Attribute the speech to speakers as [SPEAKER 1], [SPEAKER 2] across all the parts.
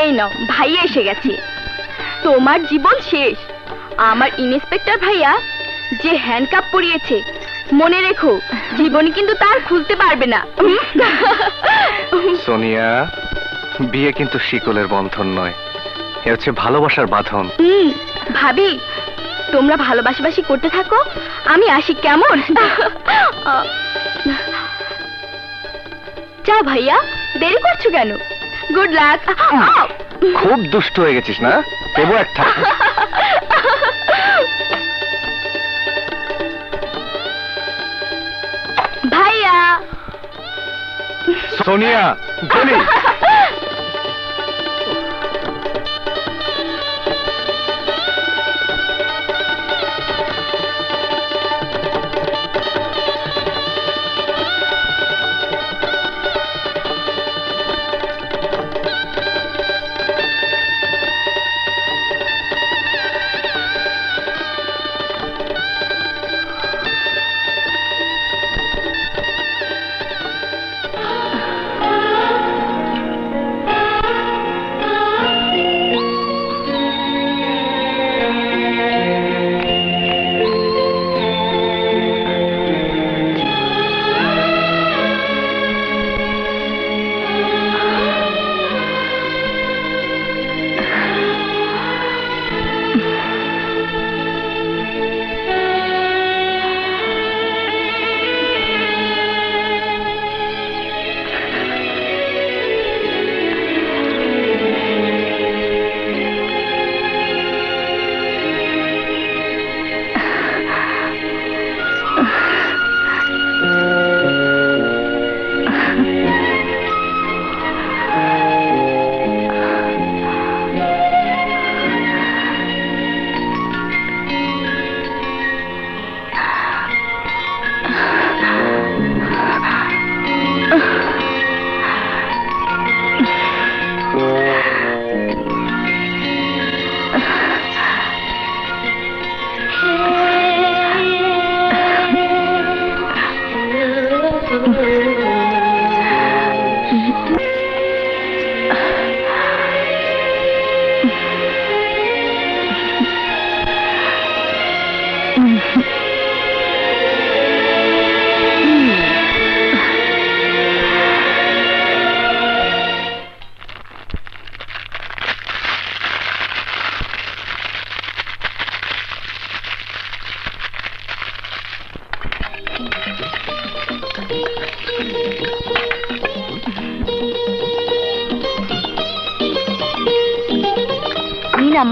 [SPEAKER 1] এই নাও, ভাইয়া এসে গেছে। তোমার জীবন শেষ। আমার ইন্সপেক্টর ভাইয়া যে হ্যান্ডকাপ পরিয়েছে, মনে রেখো জীবনে কিন্তু তার খুলতে পারবে না।
[SPEAKER 2] সোনিয়া, বিয়ে কিন্তু শিকলের বন্ধন নয়, এ হচ্ছে ভালোবাসার বাঁধন।
[SPEAKER 1] ভাবি, তোমরা ভালোবাসাবাসি করতে থাকো, আমি আসি কেমন? যাও ভাইয়া, দেরি করছো কেন? Good luck.
[SPEAKER 2] খুব দুষ্ট হয়ে গেছিস না? দেবো একটা।
[SPEAKER 1] ভাইয়া।
[SPEAKER 2] সোনিয়া, গলি।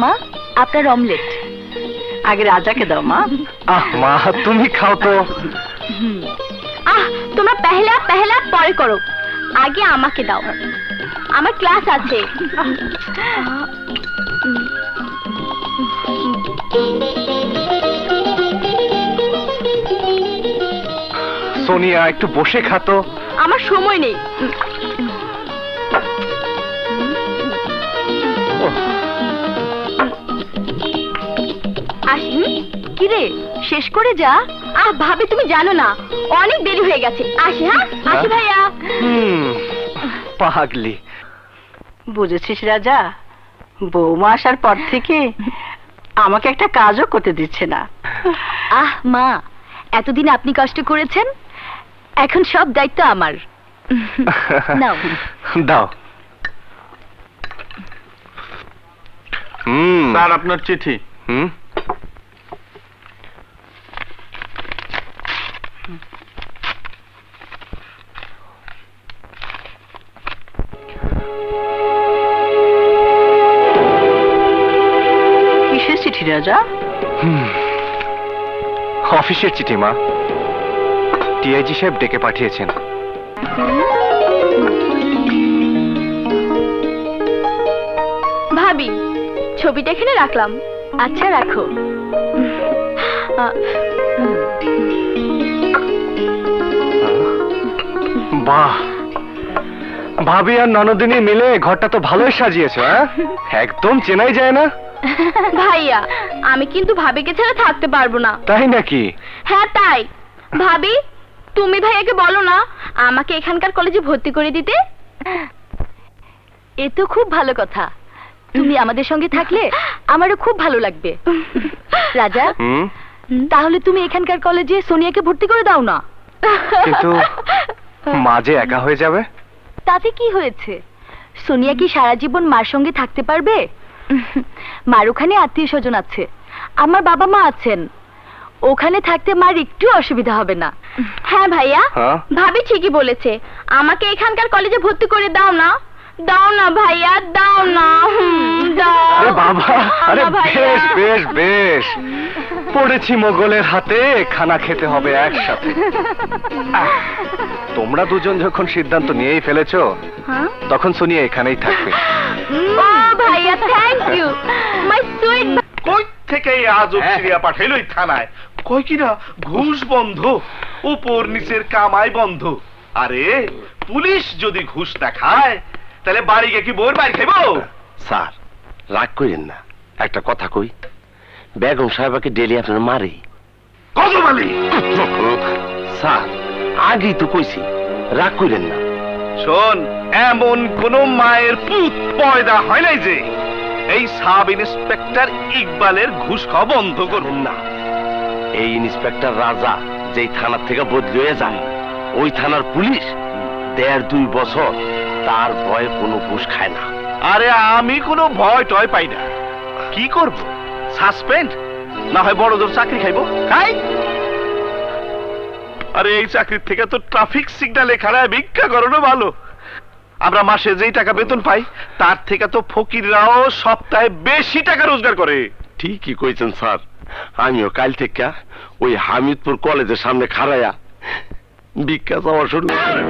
[SPEAKER 1] মা, আপনার অমলেট।
[SPEAKER 3] আগে রাজাকে দাও মা।
[SPEAKER 2] মা, তুমি খাও তো।
[SPEAKER 1] তোমরা পহলা পহলা পরে করো, আগে আমাকে দাও, আমার ক্লাস আছে।
[SPEAKER 2] সোনিয়া, একটু বসে খাতো।
[SPEAKER 1] আমার সময় নেই। কিরে, শেষ করে যা। ভাবি, তুমি জানো না অনেক দেরি হয়ে গেছে। আসি। হ্যাঁ, আসি ভাইয়া।
[SPEAKER 2] পাগলি।
[SPEAKER 3] বুঝেছিস রাজা, বৌমা আসার পর থেকে আমাকে একটা কাজও করতে দিচ্ছে না।
[SPEAKER 1] মা, এতদিন আপনি কষ্ট করেছেন, এখন সব দায়িত্ব আমার। নাও
[SPEAKER 2] দাও।
[SPEAKER 4] স্যার, আপনার চিঠি।
[SPEAKER 3] কিসের চিঠি রাজা?
[SPEAKER 2] অফিসের চিঠি মা, টিআইজি সাহেব ডেকে পাঠিয়েছেন।
[SPEAKER 1] ভাবি, ছবিটা এখানে রাখলাম। আচ্ছা, রাখো।
[SPEAKER 2] বাহ, ভাবি আর ননদিনী মিলে ঘরটা তো ভালোই সাজিয়েছো। একদম চেনাই যায় না।
[SPEAKER 1] ভাইয়া, আমি কিন্তু ভাবিকে ছেড়ে থাকতে পারবো না।
[SPEAKER 2] তাই নাকি?
[SPEAKER 1] হ্যাঁ তাই। ভাবি, তুমি ভাইয়াকে বলো না আমাকে এখানকার কলেজে ভর্তি করে দিতে।
[SPEAKER 3] এ তো খুব ভালো কথা, তুমি আমাদের সঙ্গে থাকলে আমারও খুব ভালো লাগবে। রাজা,
[SPEAKER 2] হুম,
[SPEAKER 3] তাহলে তুমি এখানকার কলেজে সোনিয়াকে ভর্তি করে দাও না।
[SPEAKER 2] কিন্তু মা যে একা হয়ে যাবে।
[SPEAKER 3] তাতে কি হয়েছে? সোনিয়া কি সারা জীবন মার সঙ্গে থাকতে পারবে? মার ওখানে আত্মীয় স্বজন আছে, আমার বাবা মা আছেন, ওখানে থাকতে মার একটু অসুবিধা হবে না।
[SPEAKER 1] হ্যাঁ ভাইয়া,
[SPEAKER 2] হ্যাঁ?
[SPEAKER 1] ভাবি ঠিকই বলেছে, আমাকে এখানকার কলেজে ভর্তি করে দাও না, দাও না ভাইয়া, দাও না। দাও।
[SPEAKER 2] আরে বাবা, আরে
[SPEAKER 1] না ভাইয়া।
[SPEAKER 2] বেশ বেশ বেশ, পড়েছি মোগলের হাতে, খানা খেতে হবে একসাথে। তোমরা দুজন যখন সিদ্ধান্ত নিয়েই ফেলেছো,
[SPEAKER 1] হ্যাঁ?
[SPEAKER 2] তখন সোনিয়া এখানেই থাকবে।
[SPEAKER 1] ও ভাইয়া, থ্যাংক ইউ মাই সুইট।
[SPEAKER 4] কই থেকে এই আজব
[SPEAKER 2] হ্যাঁ।
[SPEAKER 4] চিড়িয়া পাঠাইলো এই থানায়? কই কিনা ঘুষ বন্ধ, উপর নিচের কামাই বন্ধ। আরে পুলিশ যদি ঘুষ না খায় তাহলে বাড়ি গিয়ে কি বউর বাড়ি খাইবো?
[SPEAKER 5] স্যার, রাগ করেন না, একটা কথা কই, বেগম সাহেবাকে ডেলি আপনার মারে।
[SPEAKER 4] কত মালি?
[SPEAKER 5] স্যার, আগেই তো কইছি, রাগ করেন না।
[SPEAKER 4] শোন, এমন কোন মায়ের পুত পয়দা হয় নাই যে এই সাব ইন্সপেক্টর ইকবালের ঘুষ খাওয়া বন্ধ করুন না।
[SPEAKER 5] এই ইন্সপেক্টর রাজা যেই থানার থেকে বদলি হয়ে যায়, ওই থানার পুলিশ 1.5-2 বছর তার ভয়ে কোনো ঘুষ খায় না।
[SPEAKER 4] আরে আমি কোনো ভয় টয় পাই না। কি করব? সাসপেন্ড না হয় বড় জোর চাকরি খাইবো, খাই। আরে এই চাকরির থেকে তো ট্রাফিক সিগন্যালে খাড়ায় ভিক্ষা করানো ভালো। আমরা মাসে যেই টাকা বেতন পাই তার থেকে তো ফকিররাও সপ্তাহে বেশি টাকা রোজগার করে।
[SPEAKER 5] ঠিকই কইছেন স্যার, আমিও কাল থেকে ওই হামিদপুর কলেজের সামনে খাড়ায়া ভিক্ষা চাওয়া শুরু করলাম।